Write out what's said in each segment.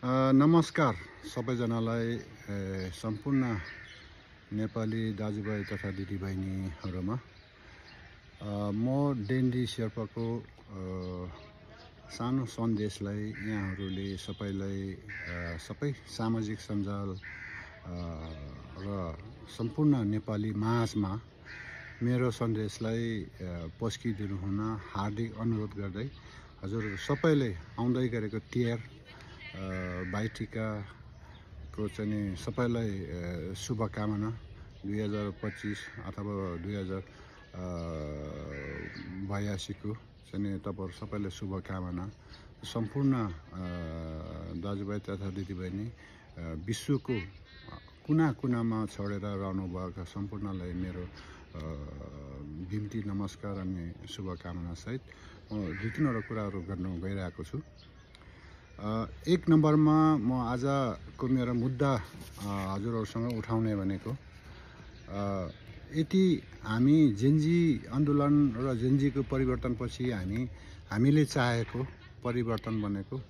नमस्कार सबैजनालाई सम्पूर्ण नेपाली दाजुभाइ तथा दिदीबहिनीहरुमा म डेन्डी शेर्पाको सानो सन्देशलाई यहाँहरूले सबैलाई सबै सामाजिक सञ्जाल र सम्पूर्ण नेपाली माझमा मेरो सन्देशलाई पस्किदिनु हुन हार्दिक अनुरोध गर्दै हजुर सबैले आउँदै गरेको तिहार भाइटिकाको चाहिँ सबैलाई शुभकामना 2025 अथवा 2082 को चाहिँ तपाईहरु सबैलाई शुभकामना सम्पूर्ण दाजुभाइ तथा दिदीबहिनी विश्वको कुना कुनामा छोडेर रहनु भएका सम्पूर्णलाई मेरो बिन्ती नमस्कार अनि शुभकामना सहित म दुई तीनवटा कुराहरु गर्न गइरहेको छु। एक नम्बरमा म आजको मेरो मुद्दा हजुरहरुसँग उठाउने भनेको यति हामी जेनजी आन्दोलन र जेनजीको परिवर्तनपछि हामीले चाहेको परिवर्तन भनेको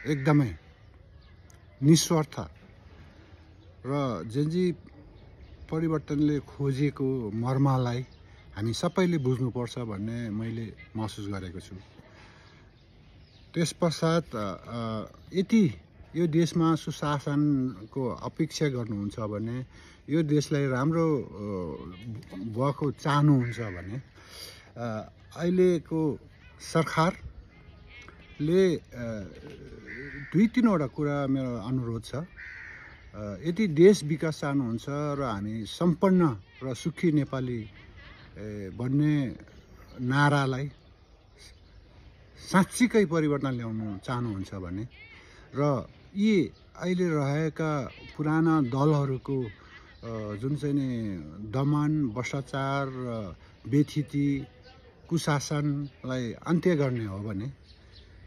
एकदमै निस्वार्थ र जेनजी परिवर्तनले खोजेको मर्मलाई हामी सबैले बुझ्नुपर्छ भन्ने मैले महसुस गरेको छु। त्यसपश्चात यति यो देशमा सुशासनको अपेक्षा गर्नुहुन्छ भने यो देशलाई राम्रो भएको चाहनुहुन्छ भने अहिलेको सरकारले दुई तीनवटा कुरा मेरो अनुरोध छ। यदि देश विकास चाहनुहुन्छ र हामी सम्पन्न र सुखी नेपाली भन्ने नारालाई साँच्चीकै परिवर्तन ल्याउनु चाहनुहुन्छ भने र यी अहिले रहेका पुराना दलहरूको जुन चाहिँ नि दमन भ्रष्टाचार र बेथिति कुशासनलाई अन्त्य गर्ने हो भने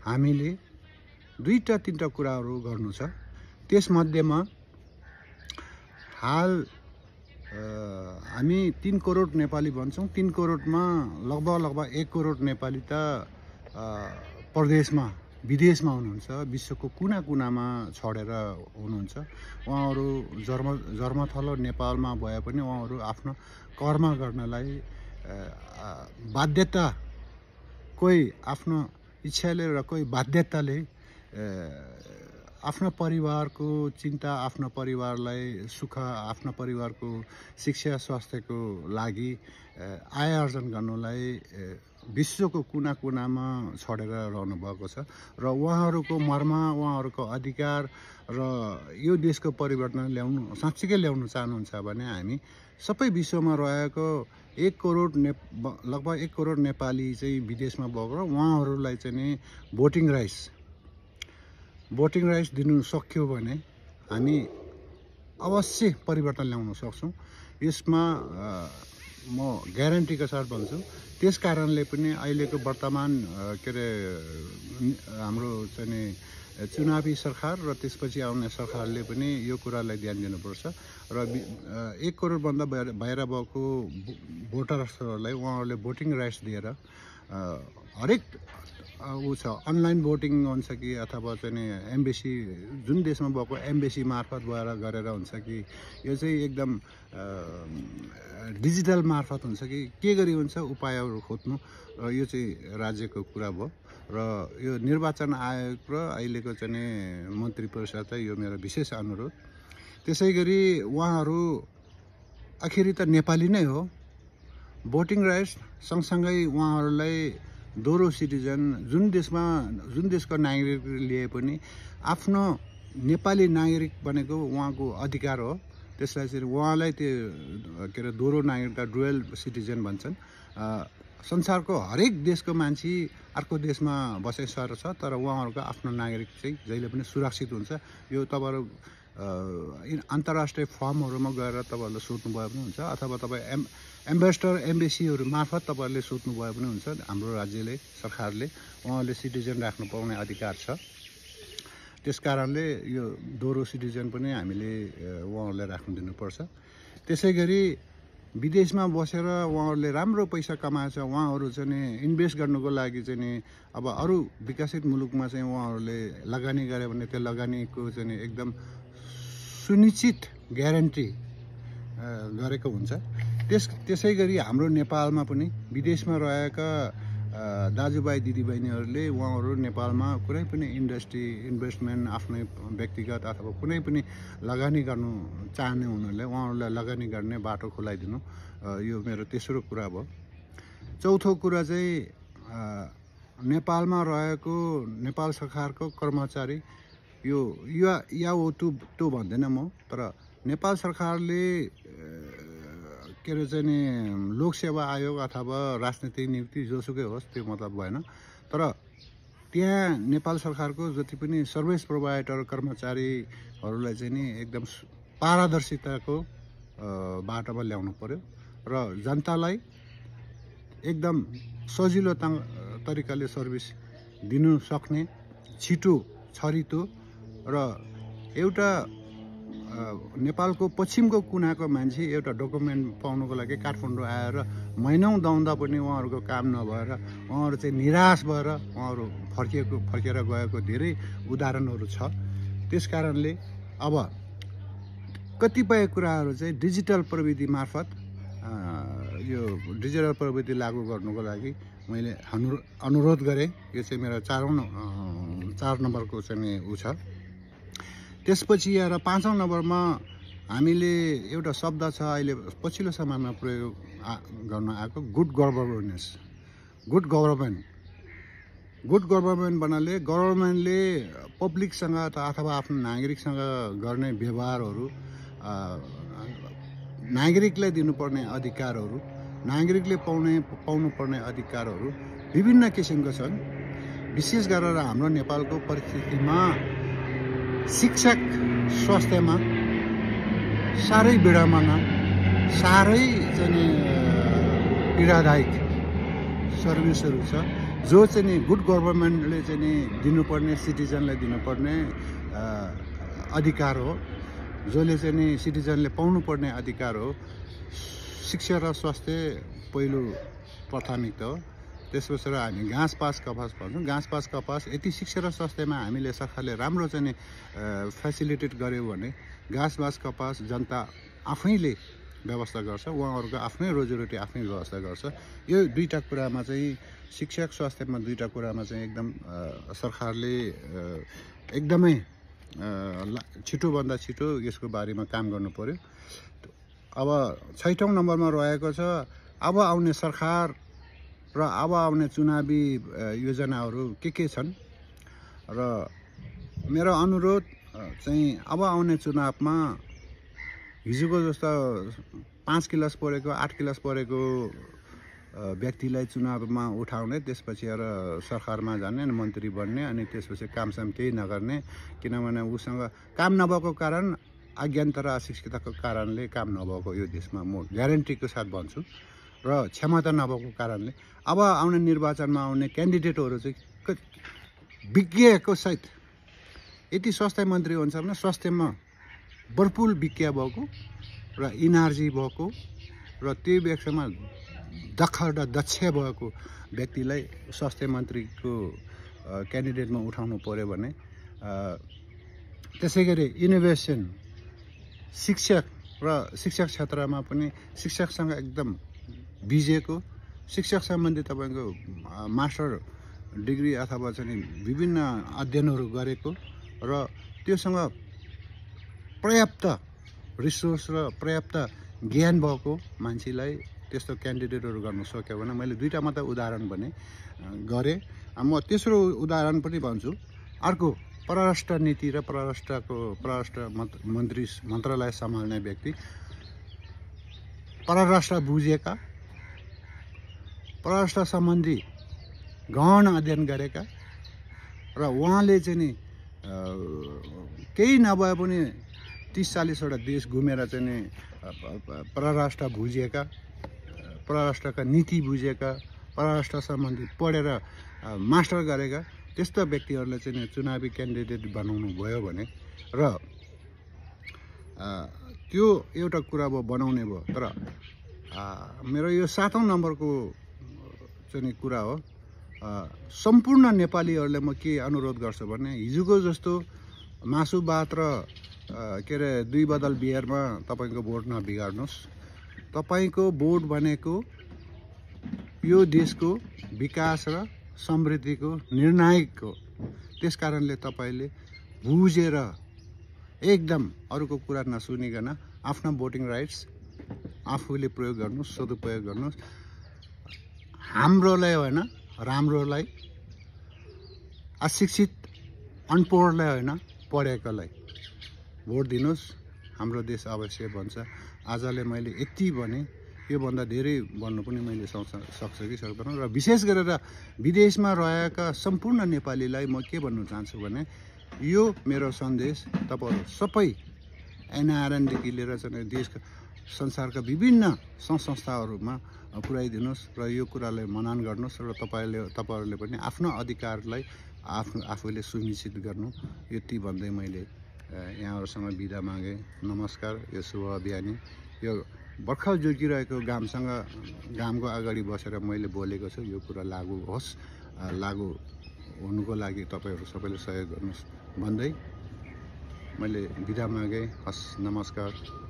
हामीले दुईटा तीनटा कुराहरू गर्नु छ। त्यसमध्येमा हाल हामी 3 करोड नेपाली भन्छौं। 3 करोडमा लगभग 1 करोड नेपाली त प्रदेशमा विदेशमा हुनुहुन्छ, विश्वको कुना कुनामा छोडेर हुनुहुन्छ। उहाँहरू जन्मथलो नेपालमा भए पनि उहाँहरू आफ्नो कर्म गर्नलाई बाध्यता कोही आफ्नो इच्छाले र कोही बाध्यताले आफ्नो परिवारको चिन्ता, आफ्नो परिवारलाई सुख, आफ्नो परिवारको शिक्षा स्वास्थ्यको लागि आय आर्जन गर्नलाई विश्वको कुना कुनामा छोडेर रहनु भएको छ र उहाँहरूको मर्म, उहाँहरूको अधिकार र यो देशको परिवर्तन साँच्चीकै ल्याउनु चाहनुहुन्छ भने हामी सबै विश्वमा रहेको 1 करोड लगभग 1 करोड नेपाली चाहिँ विदेशमा भएको र उहाँहरूलाई चाहिँ नि भोटिङ राइट्स दिनु सक्यो भने हामी अवश्य परिवर्तन ल्याउन सक्छौं। यसमा म ग्यारेन्टीका साथ भन्छु। त्यस कारणले पनि अहिलेको वर्तमान हाम्रो चाहिँ चुनावी सरकार र त्यसपछि आउने सरकारले पनि यो कुरालाई ध्यान दिनुपर्छ र 1 करोड भन्दा बाहिर भएको भोटरहरूलाई उहाँहरूले भोटिङ राइट्स दिएर हरेक अनलाइन भोटिङ हुन्छ कि अथवा चाहिँ एम्बेसी जुन देशमा भएको एम्बेसी मार्फत भएर गरेर हुन्छ कि यो चाहिँ एकदम डिजिटल मार्फत हुन्छ कि के गरी हुन्छ उपायहरू खोज्नु यो चाहिँ राज्यको कुरा भयो र यो निर्वाचन आयोग र अहिलेको चाहिँ मन्त्री परिषदलाई यो मेरो विशेष अनुरोध। त्यसैगरी उहाँहरू आखिरी त नेपाली नै हो। भोटिङ राइट्स सँगसँगै उहाँहरूलाई दोहोरो सिटिजन जुन देशको नागरिक लिए पनि आफ्नो नेपाली नागरिक बनेको उहाँको अधिकार हो। त्यसलाई चाहिँ उहाँलाई त्यो दोहोरो नागरिकता डुअल सिटिजन भन्छन्। संसारको हरेक देशको मान्छे अर्को देशमा बसाइसकेको छ तर उहाँहरूको आफ्नो नागरिक चाहिँ जहिले पनि सुरक्षित हुन्छ। यो तपाईहरु अन्तर्राष्ट्रिय फर्महरुमा गएर तपाईहरुले सोध्नु भए पनि हुन्छ अथवा तपाई एम्बेसडर एम्बेसीहरु मार्फत तपाईहरुले सोध्नु भए पनि हुन्छ। हाम्रो राज्यले सरकारले उहाँले सिटिजन राख्नु पाउने अधिकार छ। त्यसकारणले यो दोहोरो सिटिजन पनि हामीले उहाँहरूलाई राख्न दिनुपर्छ। त्यसैगरी विदेशमा बसेर उहाँहरूले राम्रो पैसा कमाएछ, उहाँहरू चाहिँ नि इन्भेस्ट गर्नुको लागि चाहिँ नि अब अरू विकसित मुलुकमा चाहिँ उहाँहरूले लगानी गरे भने त्यो लगानीको चाहिँ नि एकदम सुनिश्चित ग्यारेन्टी गरेको हुन्छ। त्यसै गरी हाम्रो नेपालमा पनि विदेशमा रहेका दाजुभाइ दिदीबहिनीहरूले उहाँहरू नेपालमा कुनै पनि इन्भेस्टमेन्ट आफ्नै व्यक्तिगत अथवा कुनै पनि लगानी गर्नु चाहने हुनाले उहाँहरूलाई लगानी गर्ने बाटो खुलाइदिनु, यो मेरो तेस्रो कुरा भयो। चौथो कुरा चाहिँ नेपालमा रहेको नेपाल सरकारको कर्मचारी, यो या हो त्यो भन्दैन म, तर नेपाल सरकारले के अरे चाहिँ नि लोकसेवा आयोग अथवा राजनीतिक नियुक्ति जोसुकै होस् त्यो मतलब भएन, तर त्यहाँ नेपाल सरकारको जति पनि सर्भिस प्रोभाइडर कर्मचारीहरूलाई चाहिँ नि एकदम पारदर्शिताको बाटोमा ल्याउनु पर्यो र जनतालाई एकदम सजिलो तरिकाले सर्भिस दिनु सक्ने, छिटो छरितो र एउटा नेपालको पश्चिमको कुनाको मान्छे एउटा डकुमेन्ट पाउनुको लागि काठमाडौँ आएर महिनौँ दाउँदा पनि उहाँहरूको काम नभएर उहाँहरू चाहिँ निराश भएर उहाँहरू फर्केर गएको धेरै उदाहरणहरू छ। त्यस कारणले अब कतिपय कुराहरू चाहिँ डिजिटल प्रविधि मार्फत यो डिजिटल प्रविधि लागू गर्नुको लागि मैले अनुरोध गरेँ। यो चाहिँ मेरो 4 नम्बरको चाहिँ ऊ छ। त्यसपछि आएर 5औं नम्बरमा हामीले एउटा शब्द छ अहिले पछिल्लो समयमा प्रयोग गर्न आएको, गुड गभर्नेन्स। गुड गभर्नमेन्ट भन्नाले गभर्नमेन्टले पब्लिकसँग अथवा आफ्नो नागरिकसँग गर्ने व्यवहारहरू, नागरिकलाई दिनुपर्ने अधिकारहरू, नागरिकले पाउनुपर्ने अधिकारहरू विभिन्न किसिमका छन्। विशेष गरेर हाम्रो नेपालको परिस्थितिमा शिक्षक स्वास्थ्यमा साह्रै विडम्बना, साह्रै चाहिँ पीडादायक सर्भिसहरू छ, जो चाहिँ गुड गभर्नमेन्टले चाहिँ दिनुपर्ने, सिटिजनलाई दिनुपर्ने अधिकार हो, जसले चाहिँ सिटिजनले पाउनुपर्ने अधिकार हो। शिक्षा र स्वास्थ्य पहिलो प्राथमिकता हो। त्यसपछि हामी घाँस पास कपास भन्छौँ। घाँस पास कपास यति शिक्षा र स्वास्थ्यमा हामीले सरकारले राम्रो चाहिँ फेसिलिटेट गर्यो भने घाँस पास कपास जनता आफैले व्यवस्था गर्छ, उहाँहरूको आफ्नै रोजीरोटी आफ्नै व्यवस्था गर्छ। यो दुईवटा कुरामा चाहिँ शिक्षा स्वास्थ्यमा दुईवटा कुरामा चाहिँ एकदम सरकारले एकदमै छिटोभन्दा छिटो यसको बारेमा काम गर्नु पर्यो। अब 6औं नम्बरमा रहेको छ अब आउने सरकार र अब आउने चुनावी योजनाहरू के छन् र मेरो अनुरोध चाहिँ अब आउने चुनावमा हिजोको जस्तो 5 क्लास पढेको 8 क्लास पढेको व्यक्तिलाई चुनावमा उठाउने, त्यसपछि आएर सरकारमा जाने, मन्त्री बन्ने, अनि त्यसपछि कामसाम केही नगर्ने, किनभने उसँग काम नभएको कारण, अज्ञानता र अशिक्षितताको कारणले काम नभएको यो देशमा म ग्यारेन्टीको साथ भन्छु, र क्षमता नभएको कारणले अब आउने निर्वाचनमा आउने क्यान्डिडेटहरू चाहिँ विज्ञको सहित यति स्वास्थ्य मन्त्री हुन्छ भने स्वास्थ्यमा भरपुर विज्ञ भएको र इनर्जी भएको र त्यो व्यक्तिमा दक्ष भएको व्यक्तिलाई स्वास्थ्य मन्त्रीको क्यान्डिडेटमा उठाउनु पर्यो भने, त्यसै गरी इनोभेसन, शिक्षक र शिक्षक क्षेत्रमा पनि शिक्षकसँग एकदम बिजेको, शिक्षक सम्बन्धी तपाईँको मास्टर डिग्री अथवा चाहिँ विभिन्न अध्ययनहरू गरेको र त्योसँग पर्याप्त रिसोर्स र पर्याप्त ज्ञान भएको मान्छेलाई त्यस्तो क्यान्डिडेटहरू गर्न सक्यो भने, मैले दुईवटा मात्र उदाहरण गरेँ। म तेस्रो उदाहरण पनि भन्छु। अर्को परराष्ट्र नीति र परराष्ट्र मन्त्रालय सम्हाल्ने व्यक्ति, परराष्ट्र बुझेका, परराष्ट्र सम्बन्धी गहन अध्ययन गरेका र उहाँले चाहिँ नि केही नभए पनि 30-40 वटा देश घुमेर चाहिँ नि परराष्ट्र बुझेका, परराष्ट्रका नीति बुझेका, परराष्ट्र सम्बन्धी पढेर मास्टर गरेका त्यस्ता व्यक्तिहरूलाई चाहिँ चुनावी क्यान्डिडेट बनाउनु भयो भने, र त्यो एउटा कुरा भयो बनाउने भयो, तर मेरो यो 7औं नम्बरको चाहिँ कुरा हो। सम्पूर्ण नेपालीहरूले म के अनुरोध गर्छु भने हिजोको जस्तो मासु भात र के अरे 2 बदल बियरमा तपाईँको भोट नबिगार्नुहोस्। तपाईँको भोट भनेको यो देशको विकास र समृद्धिको निर्णायक हो। त्यसकारणले तपाईँले बुझेर एकदम अरूको कुरा नसुनिकन आफ्नो भोटिङ राइट्स आफूले प्रयोग गर्नुहोस्, सदुपयोग गर्नुहोस्। हाम्रोलाई होइन, राम्रोलाई, अशिक्षित अनपढलाई होइन, पढेकोलाई भोट दिनुहोस्। हाम्रो देश अवश्य बन्छ। आजले मैले यति भने, योभन्दा धेरै भन्नु पनि मैले सक्छु कि सक्दैन। र विशेष गरेर विदेशमा रहेका सम्पूर्ण नेपालीलाई म के भन्नु चाहन्छु भने यो मेरो सन्देश तपाईँहरू सबै एनआरएनदेखि लिएर चाहिँ देशका संसारका विभिन्न संस्थाहरूमा पुर्याइदिनुहोस् र यो कुरालाई मनन गर्नुहोस् र तपाईँहरूले पनि आफ्नो अधिकारलाई आफूले सुनिश्चित गर्नु। यति भन्दै मैले यहाँहरूसँग बिदा मागे। नमस्कार। यो शुभ बिहानी यो भर्खर जोगिरहेको घामको अगाडि बसेर मैले बोलेको छु। यो कुरा लागू होस्, लागू हुनुको लागि तपाईँहरू सबैले सहयोग गर्नुहोस् भन्दै मैले बिदा मागे। हस्, नमस्कार।